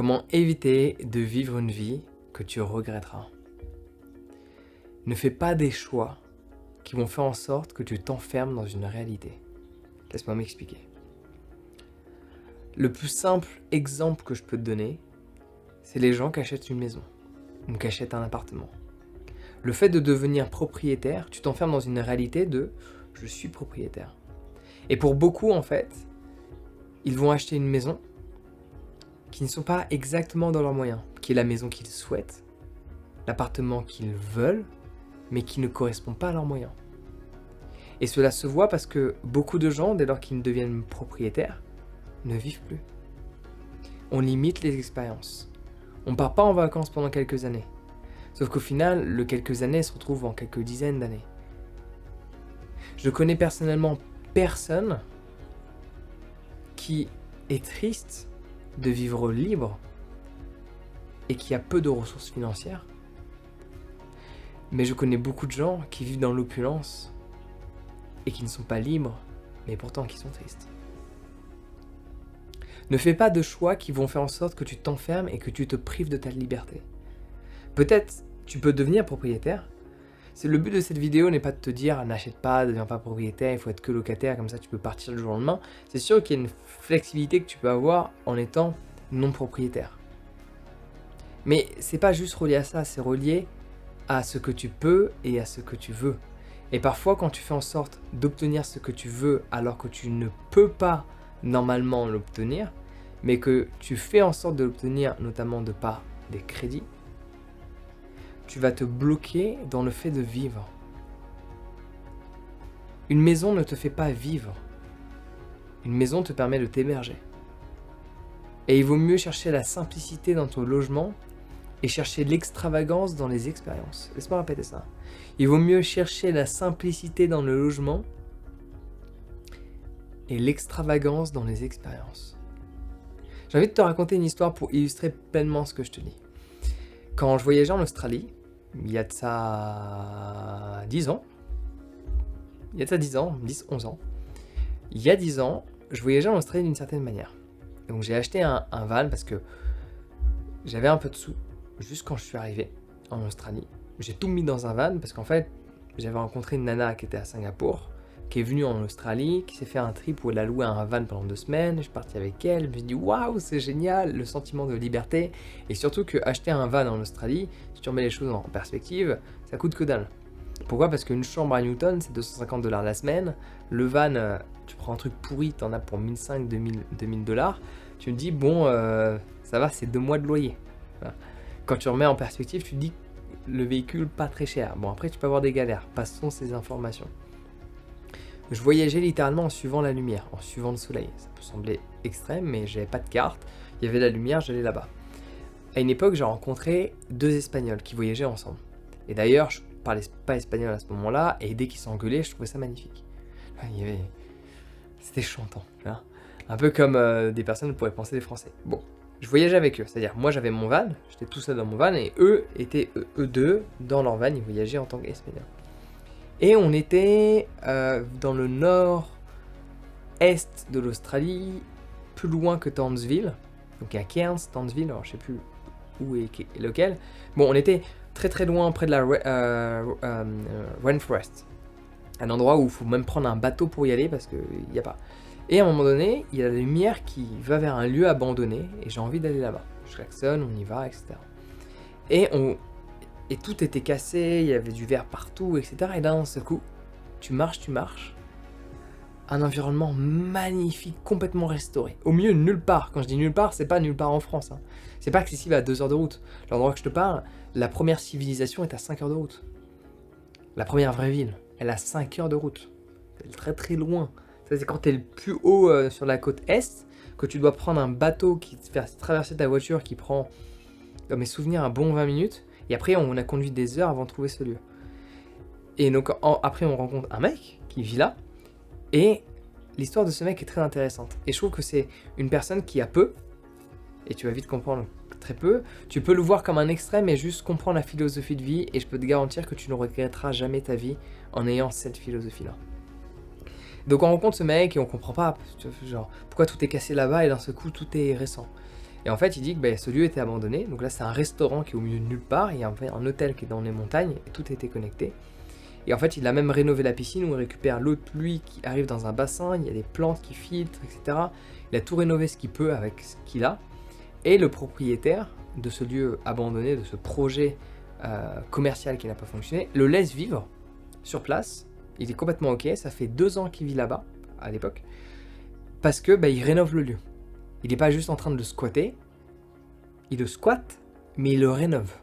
Comment éviter de vivre une vie que tu regretteras? Ne fais pas des choix qui vont faire en sorte que tu t'enfermes dans une réalité. Laisse-moi m'expliquer. Le plus simple exemple que je peux te donner, c'est les gens qui achètent une maison ou qui achètent un appartement. Le fait de devenir propriétaire, tu t'enfermes dans une réalité de « je suis propriétaire ». Et pour beaucoup, en fait, ils vont acheter une maison qui ne sont pas exactement dans leurs moyens, qui est la maison qu'ils souhaitent, l'appartement qu'ils veulent, mais qui ne correspond pas à leurs moyens. Et cela se voit parce que beaucoup de gens, dès lors qu'ils deviennent propriétaires, ne vivent plus. On limite les expériences. On ne part pas en vacances pendant quelques années. Sauf qu'au final, le quelques années se retrouvent en quelques dizaines d'années. Je connais personnellement personne qui est triste de vivre libre et qui a peu de ressources financières. Mais je connais beaucoup de gens qui vivent dans l'opulence et qui ne sont pas libres, mais pourtant qui sont tristes. Ne fais pas de choix qui vont faire en sorte que tu t'enfermes et que tu te prives de ta liberté. Peut-être tu peux devenir propriétaire. Le but de cette vidéo n'est pas de te dire n'achète pas, ne deviens pas propriétaire, il faut être que locataire, comme ça tu peux partir du jour au lendemain. C'est sûr qu'il y a une flexibilité que tu peux avoir en étant non propriétaire. Mais c'est pas juste relié à ça, c'est relié à ce que tu peux et à ce que tu veux. Et parfois quand tu fais en sorte d'obtenir ce que tu veux alors que tu ne peux pas normalement l'obtenir, mais que tu fais en sorte de l'obtenir notamment de par des crédits, tu vas te bloquer dans le fait de vivre. Une maison ne te fait pas vivre. Une maison te permet de t'héberger. Et il vaut mieux chercher la simplicité dans ton logement et chercher l'extravagance dans les expériences. Laisse-moi répéter ça. Il vaut mieux chercher la simplicité dans le logement et l'extravagance dans les expériences. J'ai envie de te raconter une histoire pour illustrer pleinement ce que je te dis. Quand je voyageais en Australie, il y a de ça 10 ans, 10, 11 ans, il y a 10 ans, je voyageais en Australie d'une certaine manière. Donc j'ai acheté un van parce que j'avais un peu de sous, juste quand je suis arrivé en Australie. J'ai tout mis dans un van parce qu'en fait, j'avais rencontré une nana qui était à Singapour, qui est venue en Australie, qui s'est fait un trip où elle a loué un van pendant 2 semaines, je suis parti avec elle, je me suis dit waouh c'est génial, le sentiment de liberté, et surtout que acheter un van en Australie, si tu remets les choses en perspective, ça coûte que dalle. Pourquoi? Parce qu'une chambre à Newton c'est $250 la semaine, le van, tu prends un truc pourri, t'en as pour 1500, 2000 $, tu me dis bon ça va, c'est 2 mois de loyer. Voilà. Quand tu remets en perspective, tu te dis le véhicule pas très cher. Bon après tu peux avoir des galères, passons ces informations. Je voyageais littéralement en suivant la lumière, en suivant le soleil. Ça peut sembler extrême, mais j'avais pas de carte. Il y avait la lumière, j'allais là-bas. À une époque, j'ai rencontré 2 Espagnols qui voyageaient ensemble. Et d'ailleurs, je parlais pas espagnol à ce moment-là, et dès qu'ils s'engueulaient, je trouvais ça magnifique. C'était chantant. Hein, un peu comme des personnes pourraient penser des Français. Bon, je voyageais avec eux. C'est-à-dire, moi j'avais mon van, j'étais tout seul dans mon van, et eux étaient eux deux dans leur van, ils voyageaient en tant qu'Espagnols. Et on était dans le nord-est de l'Australie, plus loin que Townsville. Donc à Cairns, Townsville, alors je sais plus où est lequel. Bon, on était très très loin près de la Rainforest. Un endroit où il faut même prendre un bateau pour y aller parce qu'il n'y a pas. Et à un moment donné, il y a la lumière qui va vers un lieu abandonné et j'ai envie d'aller là-bas. Je klaxonne, on y va, etc. Et tout était cassé, il y avait du verre partout, etc. Et d'un seul coup, tu marches, un environnement magnifique, complètement restauré. Au milieu de nulle part. Quand je dis nulle part, c'est pas nulle part en France. Hein. C'est pas accessible à 2 heures de route. L'endroit que je te parle, la première civilisation est à 5 heures de route. La première vraie ville, elle a 5 heures de route. C'est très très loin. Ça, c'est quand t'es le plus haut sur la côte est, que tu dois prendre un bateau qui te fait traverser ta voiture, qui prend, dans mes souvenirs, un bon 20 minutes. Et après, on a conduit des heures avant de trouver ce lieu. Et donc, après, on rencontre un mec qui vit là. Et l'histoire de ce mec est très intéressante. Et je trouve que c'est une personne qui a peu. Et tu vas vite comprendre très peu. Tu peux le voir comme un extrême et juste comprendre la philosophie de vie. Et je peux te garantir que tu ne regretteras jamais ta vie en ayant cette philosophie-là. Donc, on rencontre ce mec et on comprend pas. Genre, pourquoi tout est cassé là-bas et d'un seul coup, tout est récent. Et en fait, il dit que ce lieu était abandonné. Donc là, c'est un restaurant qui est au milieu de nulle part. Il y a un hôtel qui est dans les montagnes. Et tout était connecté. Et en fait, il a même rénové la piscine où il récupère l'eau de pluie qui arrive dans un bassin. Il y a des plantes qui filtrent, etc. Il a tout rénové ce qu'il peut avec ce qu'il a. Et le propriétaire de ce lieu abandonné, de ce projet commercial qui n'a pas fonctionné, le laisse vivre sur place. Il est complètement ok. Ça fait 2 ans qu'il vit là-bas, à l'époque. Parce que il rénove le lieu. Il n'est pas juste en train de le squatter, il le squatte, mais il le rénove.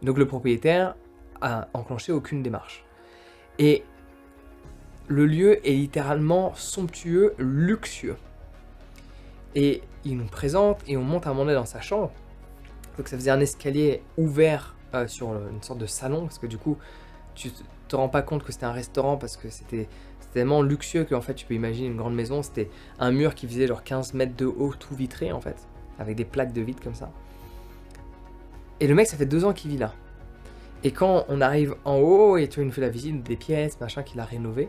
Donc le propriétaire a enclenché aucune démarche. Et le lieu est littéralement somptueux, luxueux. Et il nous présente et on monte à un moment donné dans sa chambre. Donc ça faisait un escalier ouvert sur une sorte de salon, parce que du coup, tu te rends pas compte que c'était un restaurant, parce que c'était tellement luxueux qu'en fait tu peux imaginer une grande maison. C'était un mur qui faisait genre 15 mètres de haut, tout vitré en fait, avec des plaques de vitre comme ça. Et le mec, ça fait 2 ans qu'il vit là. Et quand on arrive en haut et tu vois, il nous fait la visite des pièces, machin, qu'il a rénové,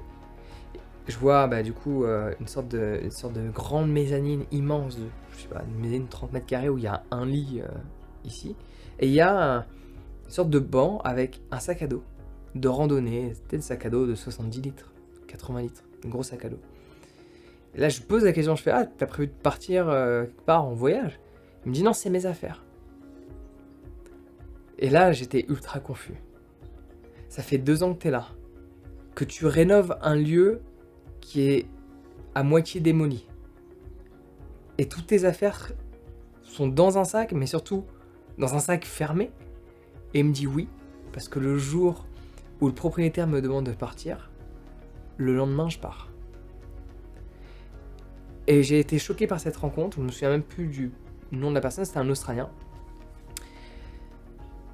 je vois du coup une sorte de grande mezzanine immense, je sais pas, une mezzanine de 30 mètres carrés où il y a un lit ici. Et il y a une sorte de banc avec un sac à dos de randonnée. C'était le sac à dos de 70 litres, 80 litres, un gros sac à dos. Et là, je pose la question, je fais « Ah, t'as prévu de partir quelque part en voyage ?» Il me dit « Non, c'est mes affaires. » Et là, j'étais ultra confus. Ça fait 2 ans que t'es là, que tu rénoves un lieu qui est à moitié démoli. Et toutes tes affaires sont dans un sac, mais surtout dans un sac fermé. Et il me dit oui, parce que le jour où le propriétaire me demande de partir, le lendemain je pars. Et j'ai été choqué par cette rencontre, je me souviens même plus du nom de la personne, c'était un Australien.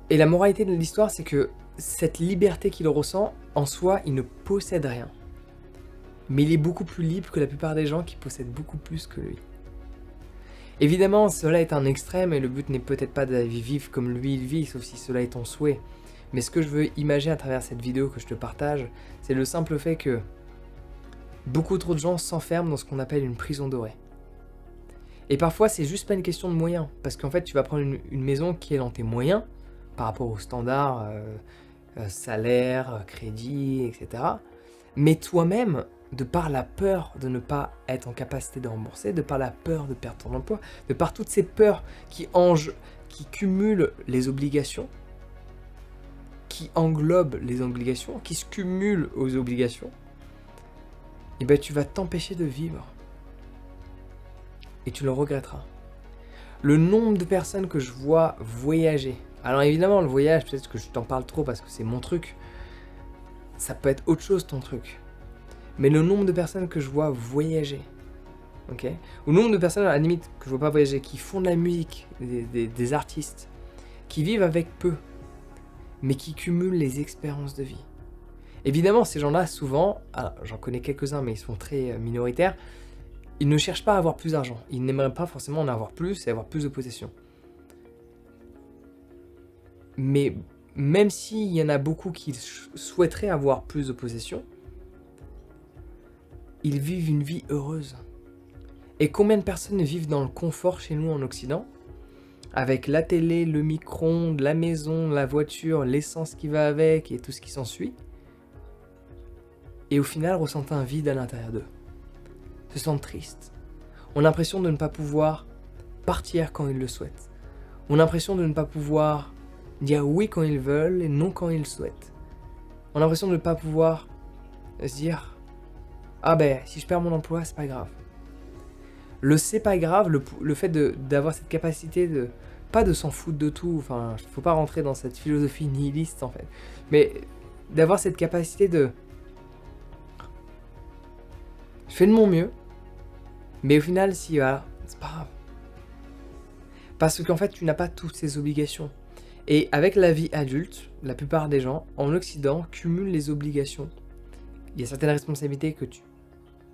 Et la moralité de l'histoire, c'est que cette liberté qu'il ressent, en soi, il ne possède rien. Mais il est beaucoup plus libre que la plupart des gens qui possèdent beaucoup plus que lui. Évidemment, cela est un extrême et le but n'est peut-être pas de vivre comme lui il vit, sauf si cela est ton souhait. Mais ce que je veux imaginer à travers cette vidéo que je te partage, c'est le simple fait que beaucoup trop de gens s'enferment dans ce qu'on appelle une prison dorée. Et parfois, c'est juste pas une question de moyens, parce qu'en fait, tu vas prendre une maison qui est dans tes moyens, par rapport aux standards, salaire, crédit, etc. Mais toi-même, de par la peur de ne pas être en capacité de rembourser, de par la peur de perdre ton emploi, de par toutes ces peurs qui cumulent les obligations, qui englobent les obligations, qui se cumulent aux obligations, et ben tu vas t'empêcher de vivre. Et tu le regretteras. Le nombre de personnes que je vois voyager, alors évidemment le voyage, peut-être que je t'en parle trop parce que c'est mon truc, ça peut être autre chose ton truc. Mais le nombre de personnes que je vois voyager, ok, ou le nombre de personnes à la limite que je vois pas voyager, qui font de la musique, des artistes, qui vivent avec peu, mais qui cumulent les expériences de vie. Évidemment, ces gens-là, souvent, alors, j'en connais quelques-uns, mais ils sont très minoritaires, ils ne cherchent pas à avoir plus d'argent. Ils n'aimeraient pas forcément en avoir plus et avoir plus de possessions. Mais même s'il y en a beaucoup qui souhaiteraient avoir plus de possessions, ils vivent une vie heureuse. Et combien de personnes vivent dans le confort chez nous en Occident, avec la télé, le micro-ondes, la maison, la voiture, l'essence qui va avec et tout ce qui s'ensuit, et au final ressentent un vide à l'intérieur d'eux, se sentent tristes, ont l'impression de ne pas pouvoir partir quand ils le souhaitent, ont l'impression de ne pas pouvoir dire oui quand ils veulent et non quand ils le souhaitent, ont l'impression de ne pas pouvoir se dire ah si je perds mon emploi c'est pas grave. Le c'est pas grave, le fait d'avoir cette capacité de pas de s'en foutre de tout, enfin faut pas rentrer dans cette philosophie nihiliste en fait, mais d'avoir cette capacité de je fais de mon mieux, mais au final si voilà, c'est pas grave. Parce qu'en fait tu n'as pas toutes ces obligations. Et avec la vie adulte, la plupart des gens en Occident cumulent les obligations. Il y a certaines responsabilités que tu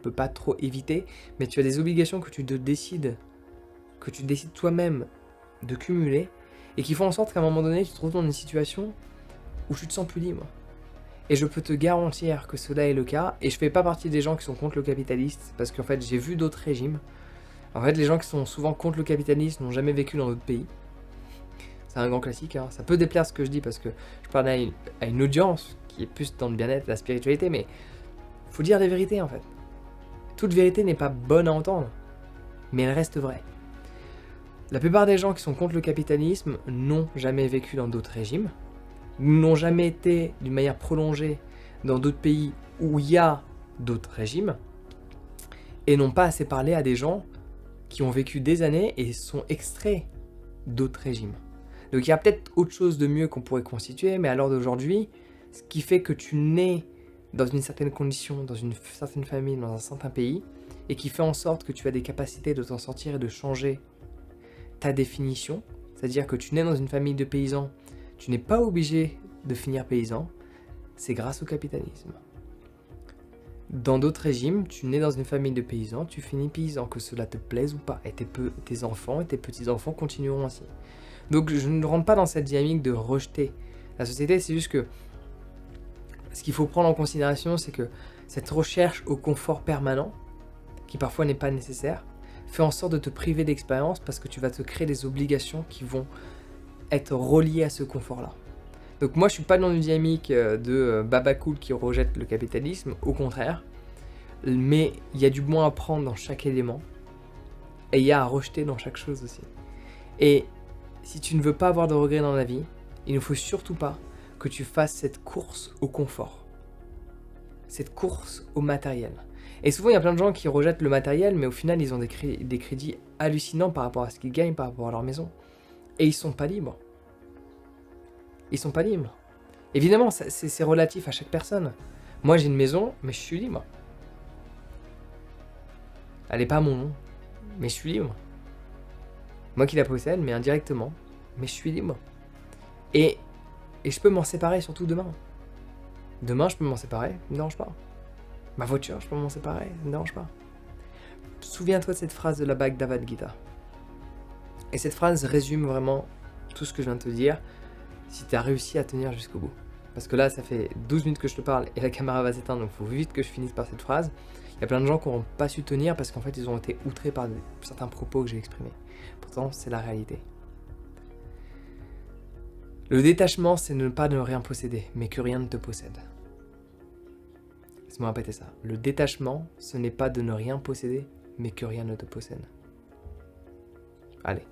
peux pas trop éviter, mais tu as des obligations que tu décides toi-même de cumuler, et qui font en sorte qu'à un moment donné, tu te retrouves dans une situation où tu te sens plus libre. Et je peux te garantir que cela est le cas, et je fais pas partie des gens qui sont contre le capitaliste, parce qu'en fait j'ai vu d'autres régimes. En fait, les gens qui sont souvent contre le capitalisme n'ont jamais vécu dans d'autres pays. C'est un grand classique, hein. Ça peut déplaire ce que je dis parce que je parle à une audience qui est plus dans le bien-être, la spiritualité, mais faut dire des vérités en fait. Toute vérité n'est pas bonne à entendre, mais elle reste vraie. La plupart des gens qui sont contre le capitalisme n'ont jamais vécu dans d'autres régimes, n'ont jamais été d'une manière prolongée dans d'autres pays où il y a d'autres régimes, et n'ont pas assez parlé à des gens qui ont vécu des années et sont extraits d'autres régimes. Donc il y a peut-être autre chose de mieux qu'on pourrait constituer, mais à l'heure d'aujourd'hui, ce qui fait que tu nais dans une certaine condition, dans une certaine famille, dans un certain pays, et qui fait en sorte que tu as des capacités de t'en sortir et de changer ta définition, c'est-à-dire que tu nais dans une famille de paysans, tu n'es pas obligé de finir paysan, c'est grâce au capitalisme. Dans d'autres régimes, tu nais dans une famille de paysans, tu finis paysan, que cela te plaise ou pas, et tes enfants et tes petits-enfants continueront ainsi. Donc je ne rentre pas dans cette dynamique de rejeter la société, c'est juste que ce qu'il faut prendre en considération, c'est que cette recherche au confort permanent, qui parfois n'est pas nécessaire, fait en sorte de te priver d'expérience parce que tu vas te créer des obligations qui vont être reliées à ce confort-là. Donc moi je suis pas dans une dynamique de baba cool qui rejette le capitalisme, au contraire, mais il y a du bon à prendre dans chaque élément, et il y a à rejeter dans chaque chose aussi. Et si tu ne veux pas avoir de regrets dans la vie, il ne faut surtout pas que tu fasses cette course au confort, cette course au matériel. Et souvent, il y a plein de gens qui rejettent le matériel, mais au final, ils ont des crédits hallucinants par rapport à ce qu'ils gagnent, par rapport à leur maison. Et ils sont pas libres. Ils sont pas libres. Évidemment, c'est relatif à chaque personne. Moi, j'ai une maison, mais je suis libre. Elle n'est pas à mon nom, mais je suis libre. Moi qui la possède, mais indirectement, mais je suis libre. Et je peux m'en séparer, surtout demain. Demain, je peux m'en séparer, ça me dérange pas. Ma voiture, je peux m'en séparer, ça me dérange pas. Souviens-toi de cette phrase de la Bhagavad Gita. Et cette phrase résume vraiment tout ce que je viens de te dire, si tu as réussi à tenir jusqu'au bout. Parce que là, ça fait 12 minutes que je te parle et la caméra va s'éteindre, donc il faut vite que je finisse par cette phrase. Il y a plein de gens qui n'auront pas su tenir parce qu'en fait, ils ont été outrés par certains propos que j'ai exprimés. Pourtant, c'est la réalité. Le détachement, c'est ne pas ne rien posséder, mais que rien ne te possède. Laisse-moi répéter ça. Le détachement, ce n'est pas de ne rien posséder, mais que rien ne te possède. Allez.